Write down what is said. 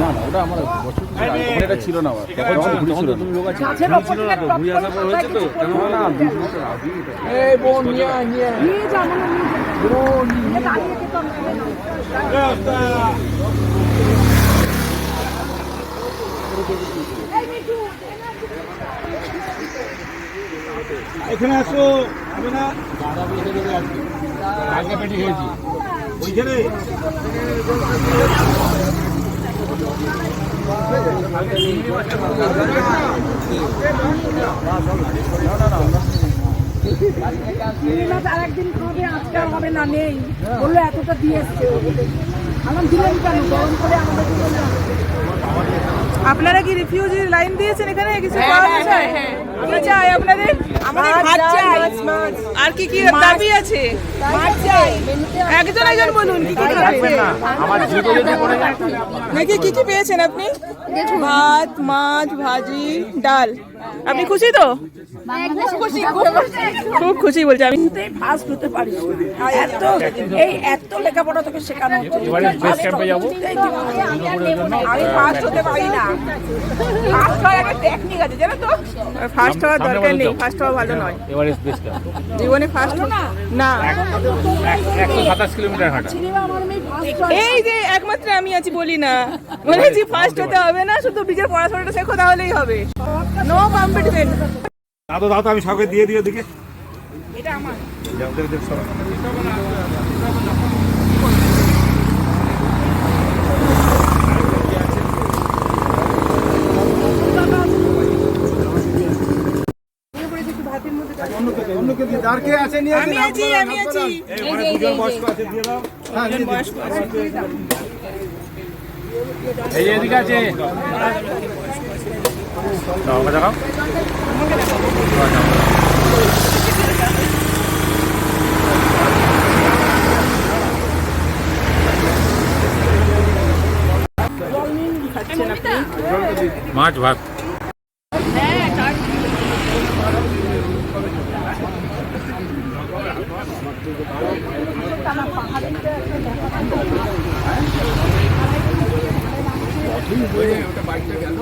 না না ওটা আমার বছর এটা ছিল না আমার তখন ঘুরেছিল তুমি লোক আছে ছিল না তো ঘুরে আসার পর হয়েছে তো না 20 বছর আগে এই বোন নিয়ে যা মানে বোন নিয়ে দাঁড়িয়ে তো এখানে আসো হবে না দাদা বসে দেবে আজকে আগে পেটি খেয়েছি ওইখানে আরেকদিন খাবে আজকে হবে না নেই বললো এতটা দিয়ে এসছে আমার দিলেন কেন গরম করে আমাদের আপনারা কি রিফিউজি লাইন দিয়েছেন এখানে কিছু পাওয়া যায়? আমরা চাই আপনাদের আমাদের ভাত চাই আর কি কি দাবি আছে? ভাত চাই একজন একজন বলুন কি কি আছে আমার জিতো যদি পড়ে যায় নাকি কি কি পেয়েছেন আপনি? ভাত মাছ ভাজি ডাল আপনি খুশি তো? খুব খুশি বলছে আমি ফার্স্ট হতে পারি এত এই এত লেখাপড়া তোকে শেখানো হচ্ছে এবারে বেস ক্যাম্পে যাব আমি ফার্স্ট হতে পারি না ফার্স্ট হওয়ার একটা টেকনিক আছে জানো তো ফার্স্ট হওয়ার দরকার নেই ফার্স্ট হওয়া ভালো নয় এবারে বেস ক্যাম্প জীবনে ফার্স্ট না 127 কিলোমিটার হাঁটা এই যে একমাত্র আমি আছি বলি না বলেছি ফার্স্ট হতে হবে না শুধু নিজের পড়াশোনাটা শেখো তাহলেই হবে নো কম্পিটিশন দাদা দাও তো আমি সবকে দিয়ে দিও দিকে এটা আমার যাও দেখ দেখ সব আমি আছি দুজন বয়স্ক আছে দিয়ে দাও এই যে এদিকে আছে দাও আমাকে দেখাও মাছ ভাত ওটা বাইকটা গেল